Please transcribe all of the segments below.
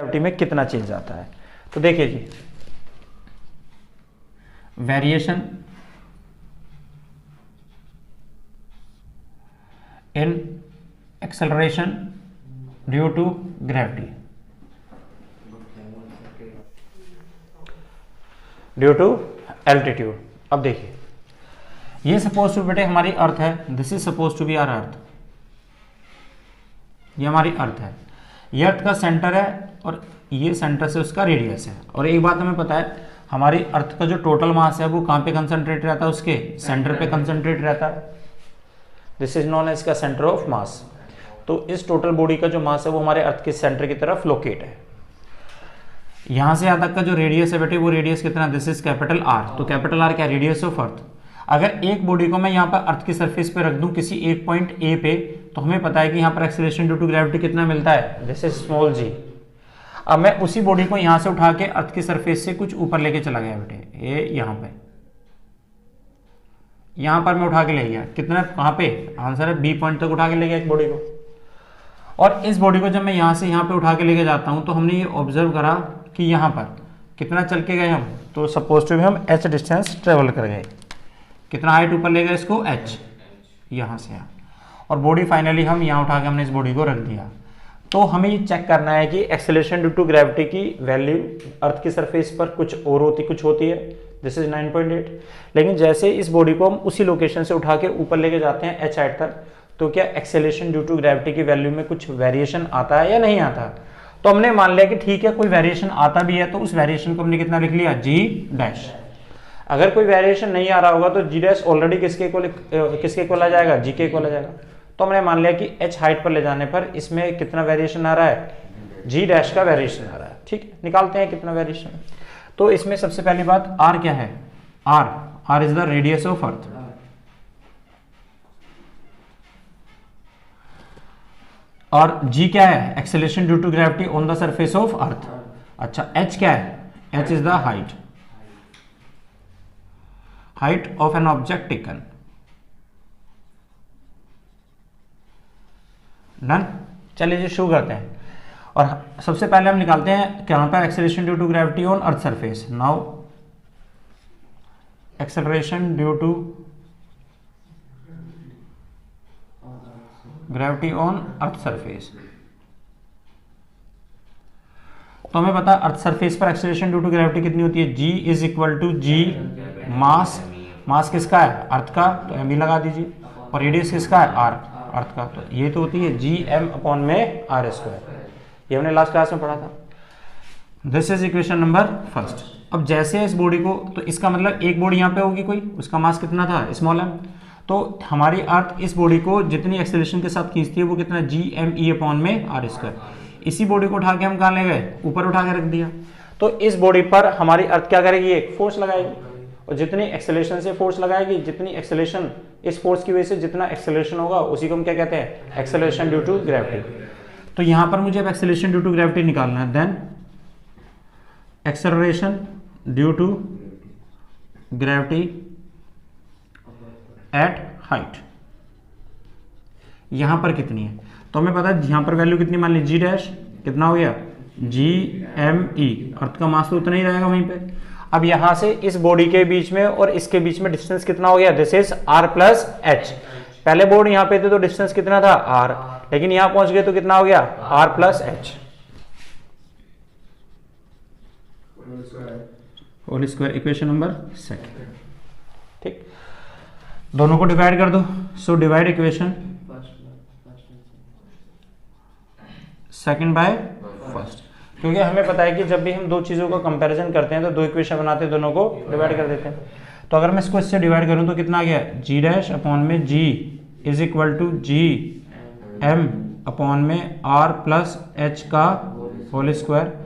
Gravity में कितना change आता है। तो देखिए जी, variation in acceleration due to gravity, due to altitude. अब देखिए, ये सपोज टू बेटे हमारी अर्थ है, this is suppose to be our earth, ये हमारी अर्थ है, ये अर्थ का सेंटर है और ये सेंटर से उसका रेडियस है। और एक बात हमें पता है, हमारी अर्थ का जो टोटल मास है वो कहाँ पे कंसंट्रेट रहता है, उसके सेंटर पे कंसंट्रेट रहता है, दिस इज नॉन एज का सेंटर ऑफ मास। तो इस टोटल बॉडी का जो मास है वो हमारे अर्थ के सेंटर की तरफ लोकेट है। यहां से यहां तक का जो रेडियस है बेटे, वो रेडियस कितना, दिस इज कैपिटल आर। तो कैपिटल आर क्या, रेडियस ऑफ अर्थ। अगर एक बॉडी को मैं यहाँ पर अर्थ की सरफेस पे रख दूं किसी एक पॉइंट ए पे, तो हमें पता है कि यहाँ पर एक्सेलरेशन ड्यू टू ग्रेविटी कितना मिलता है, दिस इज स्मॉल जी। अब मैं उसी बॉडी को यहाँ से उठा के अर्थ की सरफेस से कुछ ऊपर लेके चला गया बेटे, ये यहाँ पे, यहाँ पर मैं उठा के ले गया, कितना, कहाँ पे, आंसर है बी पॉइंट तक उठा के ले गया एक बॉडी को। और इस बॉडी को जब मैं यहाँ से यहाँ पे उठा के लेके जाता हूँ, तो हमने ये ऑब्जर्व करा कि यहाँ पर कितना चल के गए हम, तो सपोज टू भी हम h डिस्टेंस ट्रेवल कर गए, कितना हाइट ऊपर ले गए इसको, h, यहाँ से यहाँ, और बॉडी फाइनली हम यहाँ उठा के हमने इस बॉडी को रख दिया। तो हमें ये चेक करना है कि एक्सेलरेशन ड्यू टू ग्रेविटी की वैल्यू अर्थ की सरफेस पर कुछ और होती, कुछ होती है, दिस इज 9.8। लेकिन जैसे इस बॉडी को हम उसी लोकेशन से उठा के ऊपर लेके जाते हैं h हाइट तक, तो क्या एक्सेलरेशन ड्यू टू ग्रेविटी की वैल्यू में कुछ वेरिएशन आता है या नहीं आता। तो हमने मान लिया कि ठीक है, कोई वेरिएशन आता भी है, तो उस वेरिएशन को हमने कितना लिख लिया, जी डैश। अगर कोई वेरिएशन नहीं आ रहा होगा तो जी डैश ऑलरेडी किसके को आ जाएगा, जी के को आ जाएगा। तो हमने मान लिया कि h हाइट पर ले जाने पर इसमें कितना वेरिएशन आ रहा है, जी डैश का वेरिएशन आ रहा है। ठीक है, निकालते हैं कितना वेरिएशन। तो इसमें सबसे पहली बात r क्या है, r is the radius of earth, और g क्या है, acceleration due to gravity on the surface of earth. अच्छा, h क्या है, h is the height of an object taken. Done, चलिए जी शुरू करते हैं। और सबसे पहले हम निकालते हैं कहां पर, acceleration due to gravity on earth surface. Now acceleration due to gravity on earth surface. तो हमें पता है अर्थ सरफेस पर एक्सेलरेशन ड्यू टू ग्रेविटी कितनी होती है, g is equal to G mass, mass किसका है, अर्थ का, तो m ही लगा दीजिए, और रेडियस किसका है, r, अर्थ का, तो ये तो होती है जी एम अपॉन में आर स्क्वायर। ये हमने लास्ट क्लास में पढ़ा था। This is equation number first. अब जैसे इस बॉडी को, तो इसका मतलब एक बॉडी यहाँ पे होगी कोई, उसका मास कितना था, स्मॉल m, तो हमारी अर्थ इस बॉडी को जितनी एक्सेलरेशन के साथ खींचती है वो कितना, जी एम ई अपॉन में आर स्क्वायर। इसी बॉडी को उठा के हम कहाँ ले गए, ऊपर उठा के रख दिया। तो इस बॉडी पर हमारी अर्थ क्या करेगी, एक फोर्स लगाएगी, और जितनी एक्सेलरेशन से फोर्स लगाएगी, जितनी एक्सेलरेशन, इस फोर्स की वजह से जितना एक्सेलरेशन होगा उसी को हम क्या कहते हैं, एक्सेलरेशन ड्यू टू ग्रेविटी। तो यहां पर मुझे अब एक्सेलरेशन ड्यू टू ग्रेविटी निकालना है। Then acceleration due to gravity at height यहां पर कितनी है, तो हमें पता है यहां पर वैल्यू कितनी मान ली, जी डैश, कितना हो गया, जी एम ई, अर्थ का मास तो उतना ही रहेगा वहीं पे। अब यहां से इस बॉडी के बीच में और इसके बीच में डिस्टेंस कितना हो गया, this is r plus H. पहले बॉडी यहां पे थे तो डिस्टेंस कितना था, r, लेकिन यहां पहुंच गए तो कितना हो गया, r plus h whole square. Equation number second. ठीक, दोनों को डिवाइड कर दो। So divide equation second by first, क्योंकि हमें पता है कि जब भी हम दो चीजों का कंपैरिजन करते हैं तो दो इक्वेशन बनाते हैं, दोनों को डिवाइड कर देते हैं। तो अगर मैं इसको इससे डिवाइड करूं तो कितना आ गया, जी डैश अपॉन में G is equal to G M upon में आर प्लस एच का होल स्क्वायर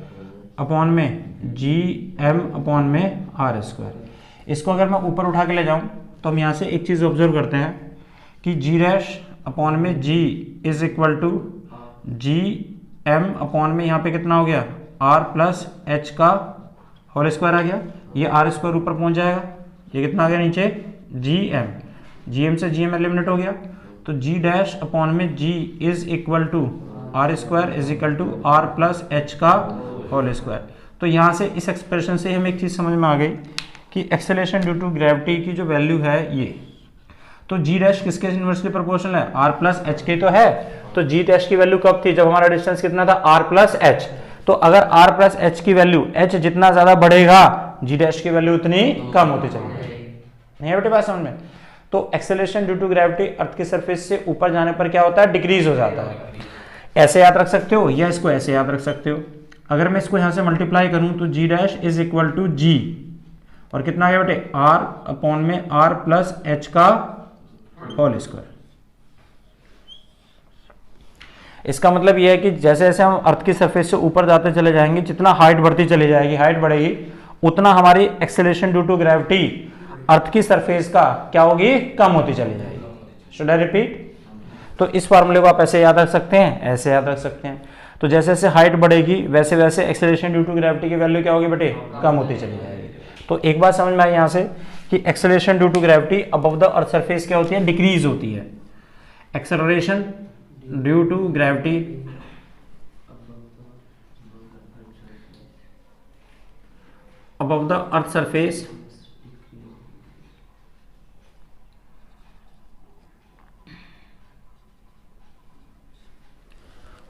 अपॉन में जी एम अपॉन में आर स्क्वायर। इसको अगर मैं ऊपर उठा के ले जाऊं तो हम यहाँ से एक चीज़ ऑब्जर्व करते हैं कि जी डैश अपॉन में G is equal to G M upon में यहाँ पे कितना हो गया, आर प्लस एच का होल स्क्वायर आ गया। ये आर स्क्वायर ऊपर पहुँच जाएगा, ये कितना आ गया नीचे, जी एम से जी एम एलिमिनेट हो गया। तो जी डैश अपॉन में G is equal to R square is equal to R plus H का होल स्क्वायर। तो यहाँ से इस एक्सप्रेशन से हमें एक चीज़ समझ में आ गई कि एक्सेलरेशन ड्यू टू ग्रेविटी की जो वैल्यू है ये, तो जी डैश किसके इनवर्सली प्रोपोर्शनल है, आर प्लस एच के तो है। तो जी डैश की वैल्यू कब थी, जब हमारा डिस्टेंस कितना था, आर प्लस एच। तो अगर आर प्लस एच की वैल्यू, एच जितना ज्यादा बढ़ेगा जी डैश की वैल्यू उतनी कम होती चली जाएगी। नहीं है बेटे बात समझ में। तो एक्सेलरेशन ड्यू टू ग्रेविटी अर्थ की सरफेस से ऊपर जाने पर क्या होता है, डिक्रीज हो जाता है। ऐसे याद रख सकते हो या इसको ऐसे याद रख सकते हो। अगर मैं इसको यहां से मल्टीप्लाई करूं तो जी डैश इज इक्वल टू जी, और कितना आ गया बेटे, आर अपॉन में आर प्लस एच का होल स्क्वायर। इसका मतलब यह है कि जैसे जैसे हम अर्थ की सरफेस से ऊपर जाते चले जाएंगे, जितना हाइट बढ़ती चली जाएगी, हाइट बढ़ेगी, उतना हमारी एक्सेलरेशन ड्यू टू ग्रेविटी अर्थ की सरफेस का क्या होगी, कम होती चली जाएगी। Should I repeat? तो इस फॉर्मूले को आप ऐसे याद रख सकते हैं, ऐसे याद रख सकते हैं। तो जैसे जैसे हाइट बढ़ेगी वैसे वैसे एक्सेलरेशन ड्यू टू ग्रेविटी की वैल्यू क्या होगी बेटे, कम होती चली जाएगी। तो एक बात समझ में आई यहां से कि acceleration due to gravity above the earth surface क्या होती है, डिक्रीज होती है। Acceleration due to gravity above the earth surface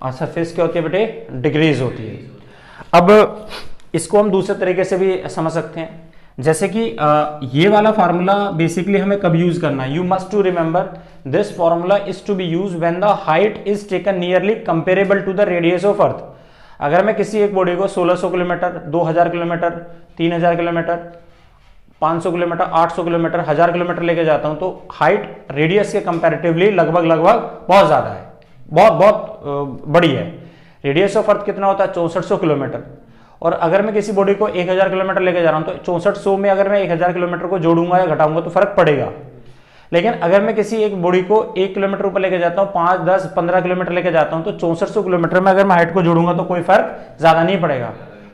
earth surface क्या होती है बेटे, डिक्रीज होती है। अब इसको हम दूसरे तरीके से भी समझ सकते हैं, जैसे कि ये वाला फार्मूला बेसिकली हमें कब यूज करना है, you must to remember this formula is to be use when the height is taken nearly comparable to the radius of earth. अगर मैं किसी एक बॉडी को 1600 kilometre, 2000 kilometre, 3000 kilometre, 500 kilometre, 800 kilometre, 1000 kilometre लेके जाता हूं, तो हाइट रेडियस के कंपैरेटिवली लगभग बहुत ज्यादा है, बहुत बड़ी है। रेडियस ऑफ अर्थ कितना होता है, 6400 किलोमीटर। और अगर मैं किसी बॉडी को 1000 किलोमीटर लेके जा रहा हूं, तो 6400 में अगर मैं 1000 किलोमीटर को जोड़ूंगा या घटाऊंगा तो फर्क पड़ेगा। लेकिन अगर मैं किसी एक बॉडी को 1 किलोमीटर ऊपर लेके जाता हूं, 5, 10, 15 किलोमीटर लेके जाता हूं, तो 6400 किलोमीटर में अगर मैं हाइट को जोड़ूंगा तो कोई फर्क ज्यादा नहीं पड़ेगा।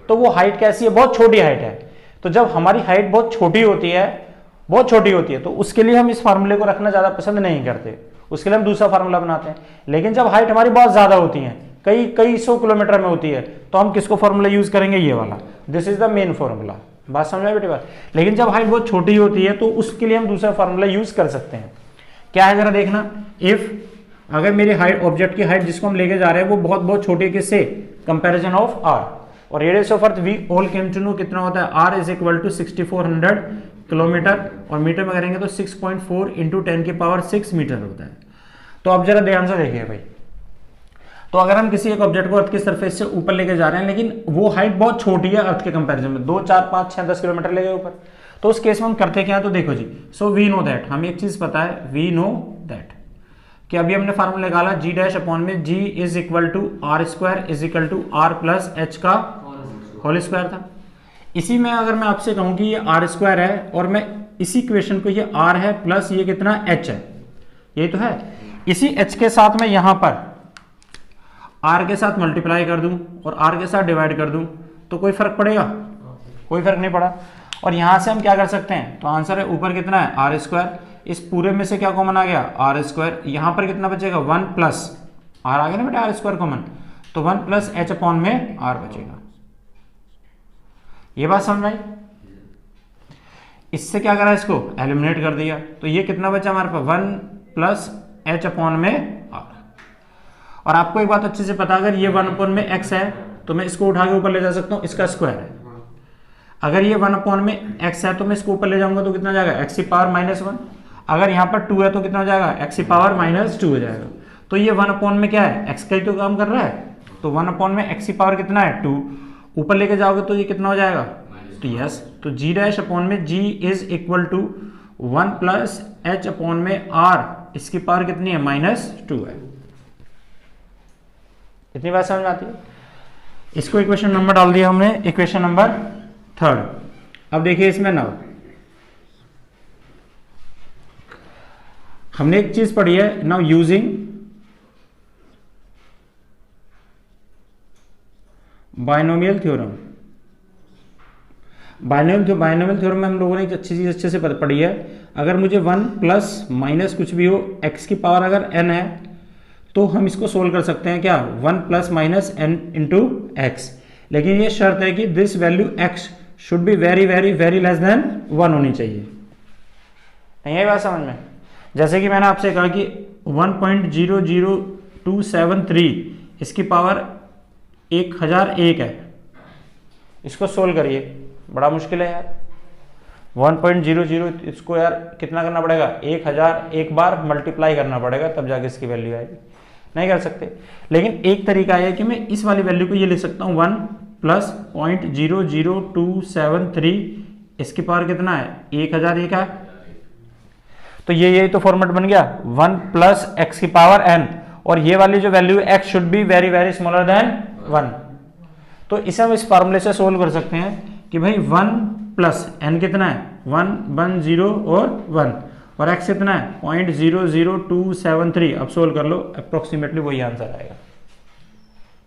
तो वो हाइट कैसी है, बहुत छोटी हाइट है। तो जब हमारी हाइट बहुत छोटी होती है, तो उसके लिए हम इस फार्मूले को रखना ज्यादा पसंद नहीं करते, उसके लिए हम दूसरा फार्मूला बनाते हैं। लेकिन जब हाइट हमारी बहुत ज्यादा होती है, कई 100 किलोमीटर में होती है, तो हम किसको फार्मूला यूज करेंगे, ये वाला। This is the main formula. बात समझ में बेटी बात। लेकिन जब हाइट बहुत छोटी होती है तो उसके लिए हम दूसरा फार्मूला यूज कर सकते हैं। क्या है जरा देखना, इफ अगर मेरी हाइट, ऑब्जेक्ट की हाइट जिसको हम लेके जा रहे हैं वो बहुत छोटी है, किससे, कंपैरिजन ऑफ आर, और radius of earth we all came to know कितना होता है, R is equal to 6400 kilometre, और मीटर में करेंगे तो 6.4 इंटू 10 की पावर 6 मीटर होता है। तो अब जरा ध्यान से देखिए भाई, तो अगर हम किसी एक ऑब्जेक्ट को अर्थ की सरफेस से ऊपर लेके जा रहे हैं, लेकिन वो हाइट बहुत छोटी है अर्थ के कंपैरिजन में, 2, 4, 5, 6, 10 किलोमीटर ले गए ऊपर, तो उस केस में हम करते क्या है, तो देखो जी, सो वी नो दैट, हमें एक चीज पता है, वी नो दैट कि अभी हमने फार्मूला निकाला जी डैश अपॉन में G is equal to R square is equal to R plus H का होल स्क्वायर था। इसी में अगर मैं आपसे कहूं कि ये आर स्क्वायर है और मैं इसी इक्वेशन को, ये आर है प्लस ये कितना एच है, यही तो है, इसी एच के साथ मैं यहां पर आर के साथ मल्टीप्लाई कर दूं और आर के साथ डिवाइड कर दूं, तो कोई फर्क पड़ेगा, कोई फर्क नहीं पड़ा। और यहां से हम क्या कर सकते हैं, तो आंसर है ऊपर कितना है, आर स्क्वायर, इस पूरे में से क्या कॉमन आ गया, आर स्क्वायर, यहां पर कितना बचेगा, 1 प्लस आर आ गया ना बेटा, आर स्क्वायर कॉमन, तो 1 प्लस एच अपॉन में आर बचेगा। ये बात समझ में आई। इससे क्या करा, इसको एलिमिनेट कर दिया, तो ये कितना बचा हमारे पास, 1 प्लस एच अपॉन में आर। और आपको एक बात अच्छे से पता, अगर ये 1 अपॉन में x है तो मैं इसको उठा के ऊपर ले जा सकता हूं, इसका स्क्वायर है। अगर ये 1 अपॉन में x है तो मैं इसको ऊपर ले जाऊंगा तो कितना जाएगा, x की पावर -1। अगर यहां पर 2 है तो कितना हो जाएगा, x की पावर -2 हो जाएगा। तो ये 1 अपॉन में क्या है, x का ही तो काम कर रहा है, तो 1 अपॉन में x की पावर कितना है, 2, ऊपर लेके जाओगे तो ये कितना हो जाएगा, तो यस, तो g डैश अपॉन में g is equal to 1 plus h upon में r, इसकी पावर कितनी है, -2 है। इतनी बात समझ में आती है। इसको इक्वेशन नंबर डाल दिया हमने, इक्वेशन नंबर 3। अब देखिए इसमें नाउ हमने एक चीज पढ़ी है, now using binomial theorem. Binomial theorem में हम लोगों ने एक अच्छी चीज अच्छे से पढ़ी है, अगर मुझे 1 प्लस माइनस कुछ भी हो, x की पावर अगर n है तो हम इसको सोल्व कर सकते हैं क्या, 1 plus minus n into x, लेकिन ये शर्त है कि this value x should be very very very less than 1 होनी चाहिए। नहीं है बात समझ में? जैसे कि मैंने आपसे कहा कि 1.00273 इसकी पावर 1001 है, इसको सोल्व करिए, बड़ा मुश्किल है यार। 1.00 इसको यार कितना करना पड़ेगा, 1000 एक बार मल्टीप्लाई करना पड़ेगा, तब जाके इसकी वैल्यू आएगी। नहीं कर सकते। लेकिन एक तरीका है कि मैं इस वाली वैल्यू को ये लिख सकता हूँ 1 प्लस 0.00273, इसकी पावर कितना है, 1001 है। तो ये तो फॉर्मेट बन गया 1 प्लस एक्स की पावर n, और ये वाली जो value x should be very very smaller than 1। तो इसे हम इस फॉर्मूले से सोल्व कर सकते हैं कि भाई 1 प्लस n कितना है, 1 0 और 1, और x कितना है 0.00273। अब सोल्व कर लो, अप्रोक्सीमेटली वही आंसर आएगा।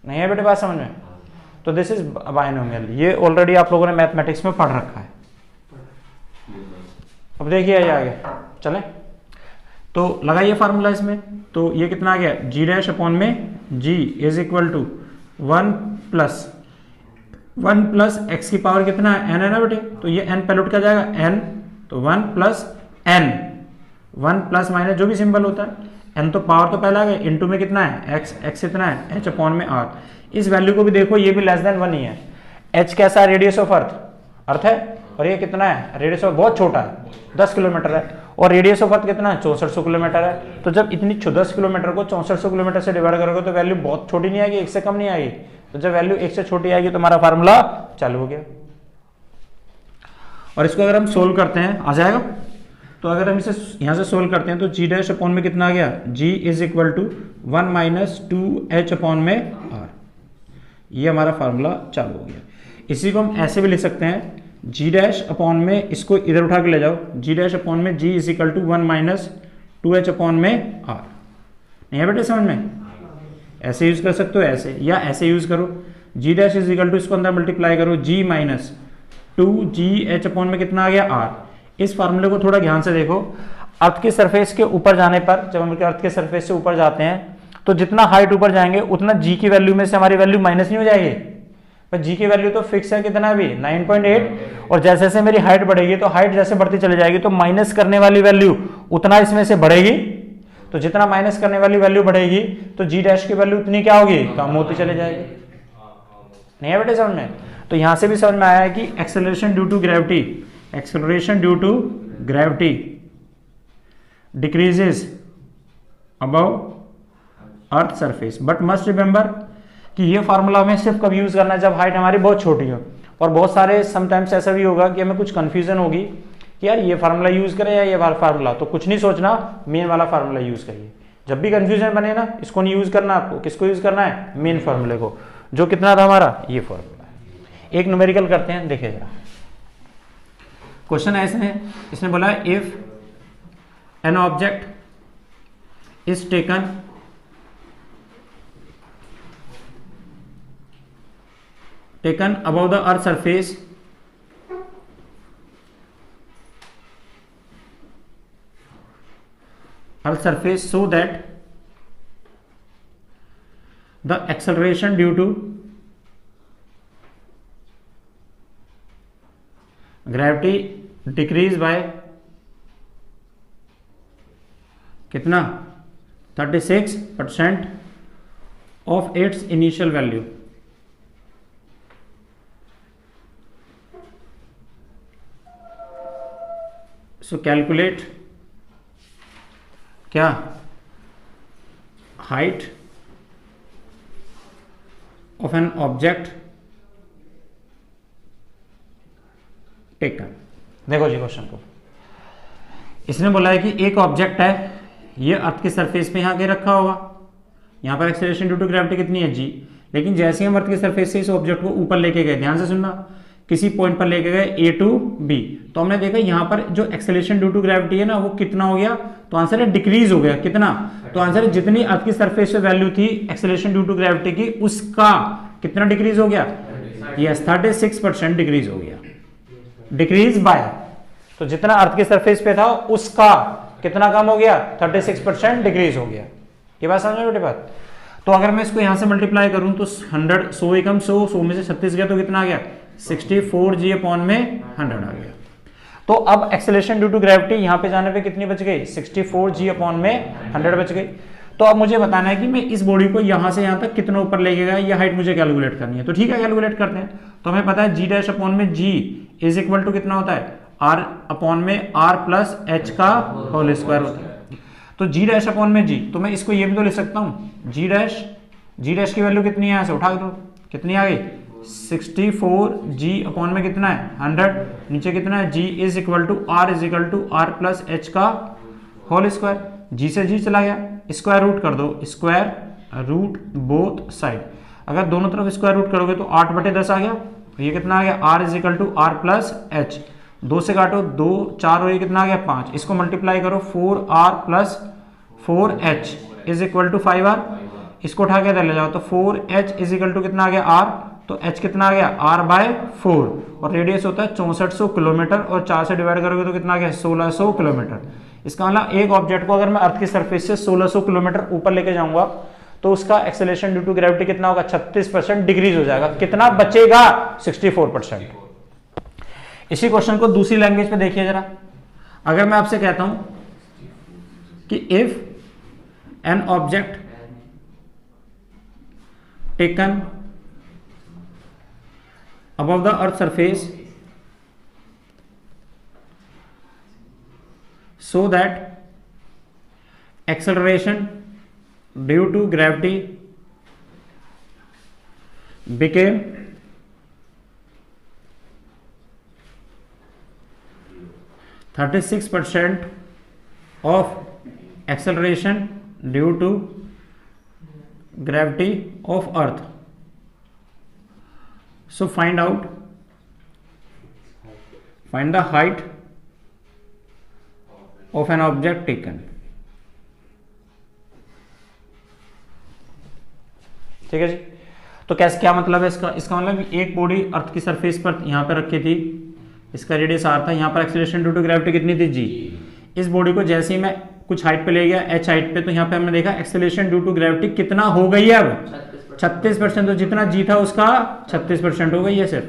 नहीं है बेटे बात समझ में? तो दिस इज बायनोमियल, ये ऑलरेडी आप लोगों ने मैथमेटिक्स में पढ़ रखा है। अब देखिए ये आगे चले, तो लगाइए फार्मूला इसमें। तो ये कितना आ गया, g डैश अपॉन में g is equal to 1 plus x की पावर कितना है, n है ना बेटे, तो ये n पहले उठ का जाएगा n, तो 1 प्लस n, 1 प्लस माइनस जो भी सिंबल होता है, n तो पावर तो पहला आ गया, इनटू में कितना है x, x कितना है h अपॉन में r। इस वैल्यू को भी देखो, ये भी लेस देन 1 ही है। h कैसा है, रेडियस ऑफ अर्थ है, और ये कितना है, रेडियस ऑफ बहुत छोटा है, 10 किलोमीटर है, और रेडियस ऑफ अर्थ कितना है 6400 किलोमीटर है। तो जब इतनी 10 किलोमीटर को 6400 किलोमीटर से डिवाइड करोगे तो वैल्यू बहुत छोटी नहीं आएगी, 1 से कम नहीं आएगी। तो जब वैल्यू 1 से छोटी आएगी तो हमारा फार्मूला चालू हो गया। और इसको अगर हम सोल्व करते हैं आ जाएगा। तो अगर हम इसे यहां से सोल्व करते हैं तो g डैश अपॉन में कितना आ गया, g is equal to 1 minus 2h upon में r। ये हमारा फार्मूला चालू हो गया। इसी को हम ऐसे भी लिख सकते हैं, g डैश अपॉन में, इसको इधर उठा के ले जाओ, g डैश अपॉन में g is equal to 1 minus 2h upon में r। नहीं है बेटे समझ में? ऐसे यूज कर सकते हो, ऐसे या ऐसे यूज करो, g dash is equal to, इसको अंदर मल्टीप्लाई करो, g माइनस 2gh अपॉन में कितना आ गया r। इस फार्मूले को थोड़ा ध्यान से देखो, अर्थ की सरफेस के ऊपर जाने पर, जब हम अर्थ के सरफेस से ऊपर जाते हैं तो जितना हाइट ऊपर जाएंगे उतना g की वैल्यू में से हमारी वैल्यू माइनस नहीं हो जाएगी। पर g की वैल्यू तो फिक्स है, कितना भी 9.8, और जैसे जैसे मेरी हाइट बढ़ेगी तो हाइट जैसे बढ़ती चली जाएगी तो माइनस करने वाली वैल्यू उतना इसमें से बढ़ेगी। तो जितना माइनस करने वाली वैल्यू बढ़ेगी तो g डैश की वैल्यू उतनी क्या होगी, कम होती चली जाएगी। नहीं है बेटे समझ में? तो यहां से भी समझ में आया है कि acceleration due to gravity decreases above earth surface, but must remember कि ये फार्मूला हमें सिर्फ कब यूज करना है, जब हाइट हमारी बहुत छोटी हो। और बहुत सारे समटाइम्स ऐसा भी होगा कि हमें कुछ कंफ्यूजन होगी कि यार ये फार्मूला यूज करें या ये फार्मूला, तो कुछ नहीं सोचना, मेन वाला फार्मूला यूज करिए। जब भी कंफ्यूजन बने ना, इसको नहीं यूज करना, आपको किसको यूज करना है, मेन फार्मूले को, जो कितना था हमारा, ये फार्मूला है। एक न्यूमेरिकल करते हैं, देखिए जरा। क्वेश्चन है इसने बोला if an object is taken above the earth surface so that the acceleration due to gravity decrease by कितना 36% of its initial value। So calculate क्या, height of an object taken. देखो जी क्वेश्चन को, इसने बोला है कि एक ऑब्जेक्ट है, ये अर्थ के सरफेस पे यहाँ के रखा होगा, यहाँ पर एक्सेलरेशन ड्यू टू ग्रेविटी कितनी है g, लेकिन जैसे हम अर्थ के सरफेस से इस ऑब्जेक्ट को ऊपर लेके गए, ध्यान से सुनना, किसी पॉइंट पर लेके गए a टू b, तो हमने देखा यहाँ पर जो एक्सेलरेशन ड्यू टू ग्रेविटी है ना, वो कितना हो गया, तो आंसर है डिक्रीज हो गया। कितना, तो आंसर है जितनी अर्थ की सरफेस पे वैल्यू थी एक्सेलरेशन ड्यू टू ग्रेविटी की, उसका कितना डिक्रीज हो गया, यस 36% डिक्रीज हो गया। डिक्रीज बाय, तो जितना अर्थ की सरफेस पे था उसका कितना कम हो गया, 36% डिक्रीज हो गया। ये बात समझ में बेटे बात। तो अगर मैं इसको यहाँ से मल्टीप्लाई करूँ तो 100 100 एकम 100 में से 36 गया तो कितना आ गया 64g अपॉन में 100 आ गया। तो अब एक्सेलरेशन ड्यू टू ग्रेविटी यहाँ पे जाने पे कितनी बच गई 64g अपॉन में 100 बच गई। तो अब मुझे बताना है कि मैं इस बॉडी को यहाँ से यहाँ तक कितना ऊपर लेके गया, ये हाइट मुझे कैलकुलेट करनी है। तो ठीक है कैलकुलेट करते हैं। तो हमें पता है g डैश अपॉन में g इज इक्वल टू कितना होता है r अपॉन में r प्लस h का होल स्क्वायर होता है। तो g डैश अपॉन में g, तो मैं इसको ये भी तो लिख सकता हूँ g डैश की वैल्यू कितनी है, यहाँ से उठा दो कितनी आ गई 64g अपॉन में कितना है 100, नीचे कितना है g is equal to r plus h का होल स्क्वायर। g से g चला गया, स्क्वायर रूट कर दो, स्क्वायर रूट बोथ साइड। अगर दोनों तरफ स्क्वायर रूट करोगे तो 8/10 आ गया। ये कितना आ गया r is equal to r plus h, 2 से काटो 2 4 और ये कितना आ गया 5, इसको मल्टीप्लाई करो 4r plus 4h is equal to 5r, इसको उठा के इधर ले जाओ तो 4h इज इक्वल टू कितना आ गया r, तो h कितना आ गया r/4 और रेडियस होता है 6400 किलोमीटर और 4 से डिवाइड करोगे तो कितना आ गया 1600 किलोमीटर। इसका मतलब एक ऑब्जेक्ट को अगर मैं अर्थ की सरफेस से 1600 किलोमीटर ऊपर लेके जाऊंगा तो उसका एक्सेलरेशन ड्यू टू ग्रेविटी कितना होगा 36% डिक्रीज हो जाएगा। कितना बचेगा 64%। इसी क्वेश्चन को दूसरी लैंग्वेज में देखिए जरा। अगर मैं आपसे कहता हूं कि if an object taken above the earth surface so that acceleration due to gravity became 36% of acceleration due to gravity of earth. So find the height of an object taken. ठीक है जी। तो कैसे क्या मतलब है इसका मतलब एक बॉडी अर्थ की सरफेस पर यहाँ पर रखी थी, इसका रेडियस r था, यहाँ पर एक्सेलरेशन ड्यू टू ग्रेविटी कितनी थी g। इस बॉडी को जैसे ही मैं कुछ हाइट पे ले गया h हाइट पे, तो यहाँ पे हमने देखा एक्सेलरेशन ड्यू टू ग्रेविटी कितना हो गई है अब 36%। तो जितना g था उसका 36% हो गई है सिर्फ,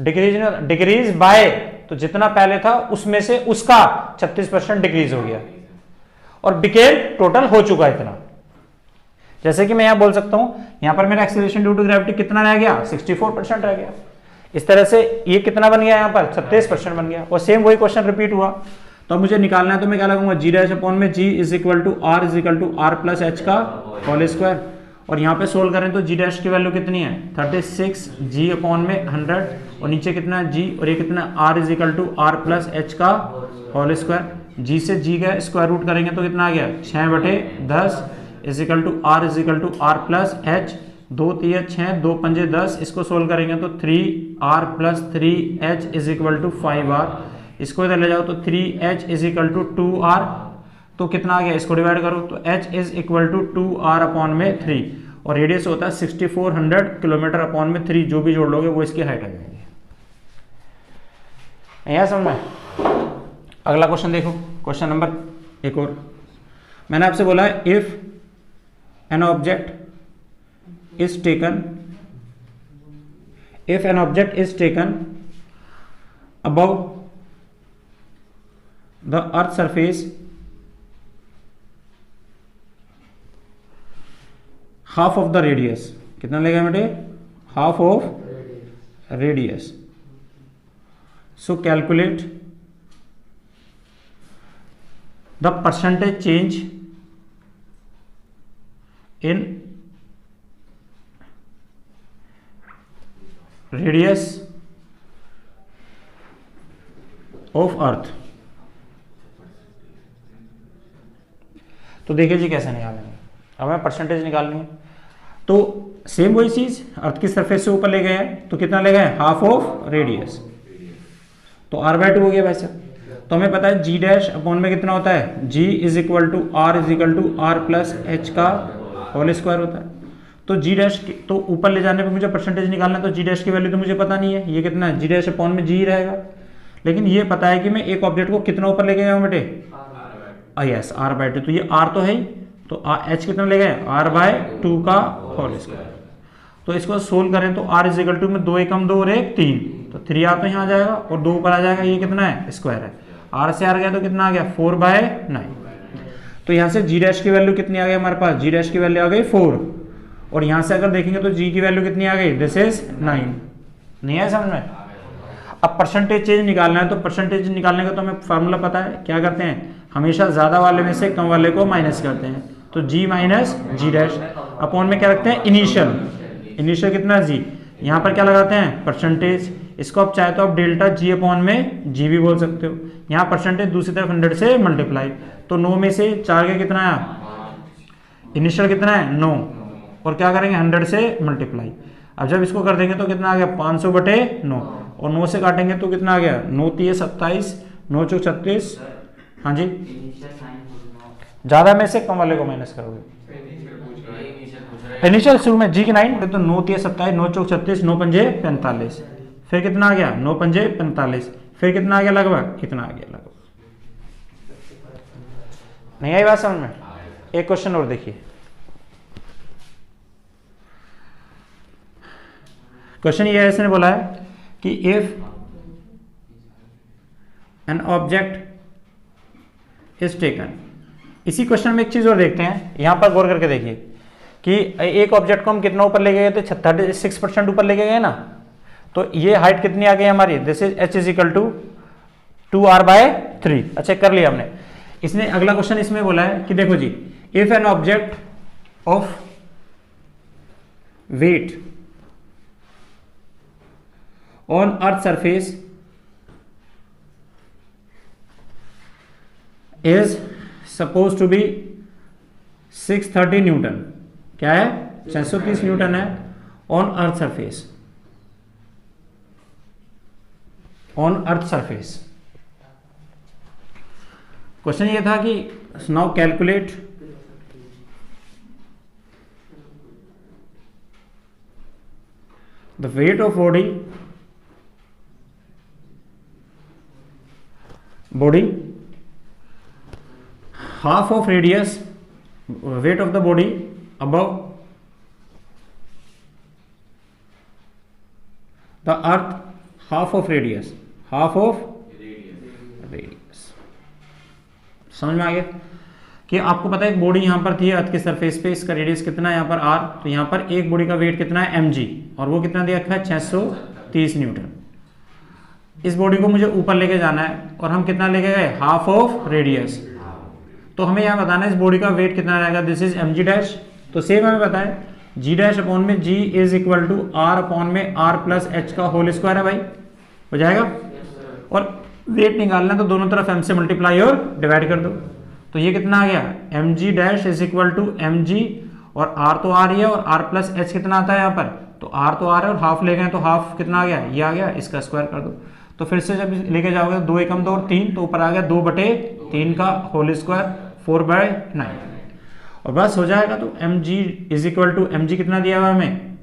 डिक्रीज बाय, तो जितना पहले था उसमें से उसका 36% डिक्रीज हो गया और बिकेम टोटल हो चुका इतना। जैसे कि मैं यहां बोल सकता हूं यहां पर मेरा एक्सेलरेशन ड्यू टू ग्रेविटी कितना रह गया 64% रह गया। इस तरह से ये कितना बन गया यहां पर 36% बन गया। और सेम वही क्वेश्चन रिपीट हुआ। तो अब मुझे निकालना है तो मैं क्या लगाऊंगा g डैश अपॉन में g is equal to r plus h का होल स्क्वायर। और यहाँ पे सोल्व करें तो g डैश की वैल्यू कितनी है 36g अपॉन में 100 और नीचे कितना g और ये कितना r is equal to r plus h का होल स्क्वायर। g से g का स्क्वायर रूट करेंगे तो कितना आ गया 6/10 is equal to r plus h, 2 3 6 2 5 10, इसको सोल्व करेंगे तो 3r plus 3h is equal to 5r, इसको इधर ले जाओ तो 3h is equal to 2r, तो कितना आ गया इसको डिवाइड करो तो h is equal to 2r upon में 3 और रेडियस होता है 6400 किलोमीटर अपॉन में 3, जो भी जोड़ लोगे वो इसकी हाइट आ जाएगी। यहाँ समझ में। अगला क्वेश्चन देखो, क्वेश्चन नंबर एक और। मैंने आपसे बोला है if an object is taken above the earth surface half of the radius, कितना लेगा बेटे half of radius. So calculate the percentage change in radius of अर्थ। तो देखिए जी कैसे निकालेंगे, हमें परसेंटेज निकालनी है। तो सेम वही चीज अर्थ की सरफेस से ऊपर ले गए हैं तो कितना ले गए हाफ ऑफ रेडियस, तो r/2 हो गया वैसे। तो हमें पता है g डैश अपॉन में कितना होता है g is equal to r plus h का होल स्क्वायर होता है। तो g डैश तो ऊपर ले जाने पे मुझे परसेंटेज निकालना है, तो g डैश की वैल्यू तो मुझे पता नहीं है, ये कितना है g डैश अपॉन में g रहेगा। लेकिन ये पता है कि मैं एक ऑब्जेक्ट को कितना ऊपर ले गया हूं बेटे यस r/2, तो ये r तो है ही, तो एच कितना ले गए, आर बाय 2 का होल स्क्वायर। तो इसको सोल्व करें तो आर इज इक्वल टू में 2 एकम 2 और 1 3, तो 3 आ तो यहाँ आ जाएगा और 2 ऊपर आ जाएगा, ये कितना है स्क्वायर है, आर से आर गया तो कितना आ गया 4/9। तो यहाँ से जी डैश की वैल्यू कितनी आ गई हमारे पास, जी डैश की वैल्यू आ गई 4, और यहाँ से अगर देखेंगे तो जी की वैल्यू कितनी आ गई, दिस इज 9। नहीं है समझ में। अब परसेंटेज चेंज निकालना है, तो परसेंटेज निकालने का तो हमें फार्मूला पता है, क्या करते हैं हमेशा ज्यादा वाले में से कम वाले को माइनस करते हैं, तो जी माइनस जी डैश अपॉन में क्या रखते हैं इनिशियल, इनिशियल कितना जी, यहाँ पर क्या लगाते हैं परसेंटेज, इसको आप चाहे तो आप डेल्टा जी अपॉन में जी भी बोल सकते हो, यहाँ परसेंटेज दूसरी तरफ 100 से मल्टीप्लाई, तो 9 में से 4 के कितना आया, इनिशियल कितना है 9, और क्या करेंगे 100 से मल्टीप्लाई। अब जब इसको कर देंगे तो कितना आ गया 500/9, और 9 से काटेंगे तो कितना आ गया 9 3 27, 9 चौक 36, हाँ जी ज्यादा में से कम वाले को माइनस करोगे, इनिशियल शुरू में जी की 9, तो 9 3 27, 9 चौक 36, 9 पंजे 45, फिर कितना आ गया 9 पंजे 45, फिर कितना आ गया लगभग, कितना आ गया लगभग। नहीं आई बात समझ में। एक क्वेश्चन और देखिए, क्वेश्चन ये है, इसने बोला है कि if an object is taken, इसी क्वेश्चन में एक चीज और देखते हैं, यहां पर गौर करके देखिए कि एक ऑब्जेक्ट को हम कितना ऊपर ले गए थे, 36% ऊपर ले गए ना, तो ये हाइट कितनी आ गई हमारी, this is h is equal to 2r/3। अच्छा कर लिया हमने। इसने अगला क्वेश्चन इसमें बोला है कि देखो जी, if an object of weight on earth surface is suppose to be 630 newton, क्या है 630 न्यूटन है, on earth surface, on earth surface. Question ये था कि now calculate the weight of body half of radius, weight of the body above the earth, half of radius, समझ में आ गया कि आपको पता है एक बॉडी यहां पर थी अर्थ के सरफेस पे, इसका रेडियस कितना है यहाँ पर r, तो यहाँ पर एक बॉडी का वेट कितना है mg, और वो कितना दिया रखा है 630 न्यूटन। इस बॉडी को मुझे ऊपर लेके जाना है, और हम कितना लेके गए हाफ ऑफ रेडियस, तो हमें यहाँ बताना है इस बॉडी का वेट कितना रहेगा, दिस इज mg डैश। तो सेम हमें पता है g डैश अपॉन में g is equal to r upon में r प्लस h का होल स्क्वायर है भाई, हो जाएगा। और वेट निकालना है तो दोनों तरफ m से मल्टीप्लाई और डिवाइड कर दो, तो ये कितना आ गया mg dash is equal to mg, और r तो r ही है, और r प्लस h कितना आता है यहाँ पर, तो r तो r है, और हाफ ले गए तो हाफ कितना आ गया, ये आ गया, इसका स्क्वायर कर दो। तो फिर से जब लेके जाओगे 2 एकम 2 और 3, तो ऊपर आ गया 2/3 का होल स्क्वायर 4/9, और बस हो जाएगा। तो mg is equal to, mg कितना दिया हुआ है हमें,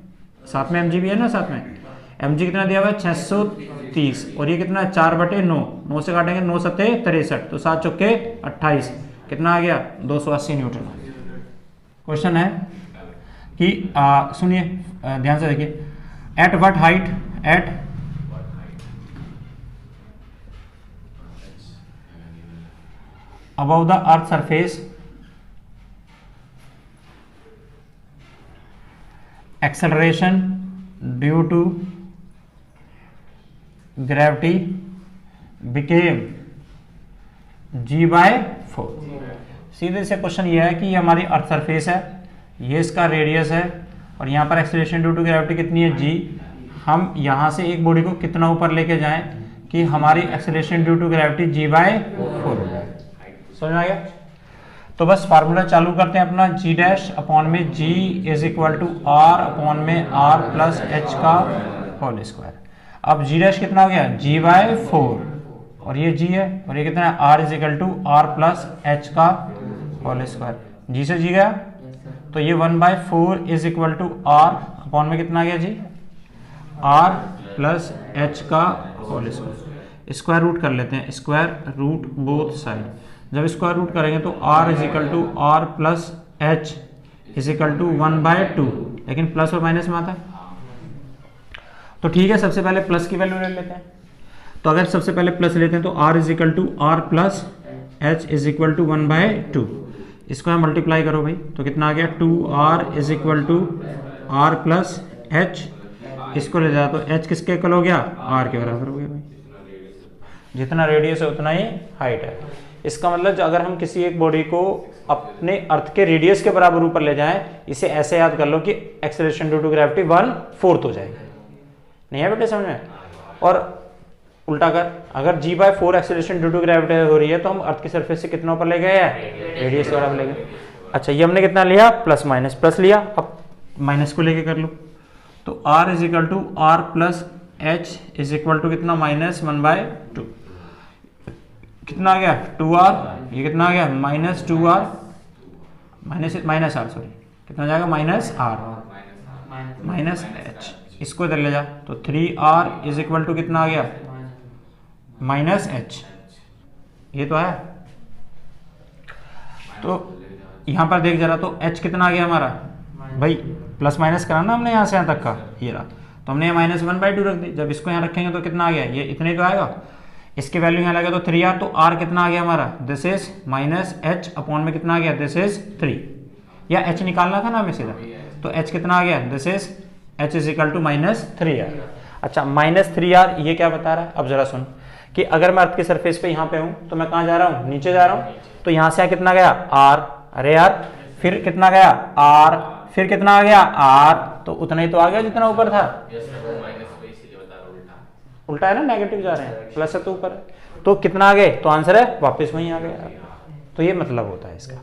साथ में mg भी है ना, साथ में mg कितना दिया हुआ है 630, और ये कितना है 4/9, 9 से काटेंगे 9 7 63, तो 7 चौके 28, कितना आ गया 280 न्यूटन। क्वेश्चन है कि सुनिए ध्यान से देखिए, at what height, at above the earth surface acceleration due to gravity became g/4। सीधे से क्वेश्चन ये है कि ये हमारी अर्थ सरफेस है, ये इसका रेडियस है, और यहाँ पर एक्सेलरेशन ड्यू टू ग्रेविटी कितनी है g। हम यहाँ से एक बॉडी को कितना ऊपर लेके जाएं कि हमारी acceleration due to gravity g/4 हो जाए, समझ में आ गया। तो बस फार्मूला चालू करते हैं अपना, g डैश अपॉन में g is equal to r upon में r प्लस h का होल स्क्वायर। अब g डैश कितना हो गया g/4, और ये g है, और ये कितना है r is equal to r plus h का होल स्क्वायर, g से g गया, तो ये 1/4 is equal to r upon में कितना आ गया जी r प्लस h का होल स्क्वायर। स्क्वायर रूट कर लेते हैं, स्क्वायर रूट बोथ साइड, जब स्क्वायर रूट करेंगे तो r is equal to r plus h is equal to 1/2, लेकिन प्लस और माइनस में आता है। तो ठीक है, सबसे पहले प्लस की वैल्यू ले लेते हैं। तो अगर सबसे पहले प्लस लेते हैं तो r is equal to R plus h is equal to 1/2। इसको यहाँ मल्टीप्लाई करो भाई, तो कितना आ गया 2r is equal to R plus h. इसको ले जाओ तो h किसके इक्वल हो गया, r के बराबर हो गया भाई। जितना रेडियस है उतना ही हाइट है। इसका मतलब अगर हम किसी एक बॉडी को अपने अर्थ के रेडियस के बराबर ऊपर ले जाएं, इसे ऐसे याद कर लो कि एक्सेलरेशन ड्यू टू ग्रेविटी 1/4 हो जाएगी। नहीं है बेटे समझ में? और उल्टा कर, अगर g/4 acceleration due to gravity हो रही है तो हम अर्थ की सरफेस से कितना ऊपर ले गए हैं, रेडियस के बराबर ले गए। अच्छा, ये हमने कितना लिया, प्लस माइनस, प्लस लिया, अब माइनस को लेके कर लो। तो r is equal to R plus h is equal to कितना, -1/2। कितना आ गया 2r, ये कितना आ गया -2r माइनस r, सॉरी कितना जाएगा -r माइनस h। इसको इधर ले जा तो 3r इज इक्वल टू कितना आ गया -h। ये तो है। तो यहां पर देख जरा, तो h कितना आ गया हमारा भाई, प्लस माइनस कराना हमने यहां से यहां तक का, ये रहा। तो हमने -1/2 रख दी। जब इसको यहां रखेंगे तो कितना आ गया, ये इतने तो आएगा। इसके वैल्यू यहाँ लगा तो 3r, तो r कितना आ गया हमारा, दिस इज -h अपॉन में कितना आ गया, दिस इज 3, या h निकालना था ना हमें सीधा, तो h कितना आ गया, this is h is equal to -3r। अच्छा, -3r ये क्या बता रहा है, अब जरा सुन कि अगर मैं अर्थ की सरफेस पे यहाँ पे हूँ तो मैं कहाँ जा रहा हूँ, नीचे जा रहा हूँ। तो यहाँ से कितना गया r, अरे यार फिर कितना गया r, फिर कितना आ गया r, तो उतना ही तो आ गया जितना ऊपर था। उल्टा है ना, नेगेटिव जा रहे हैं, प्लस है तो ऊपर है, तो कितना आ गए, तो आंसर है वापस वहीं आ गया। तो ये मतलब होता है इसका।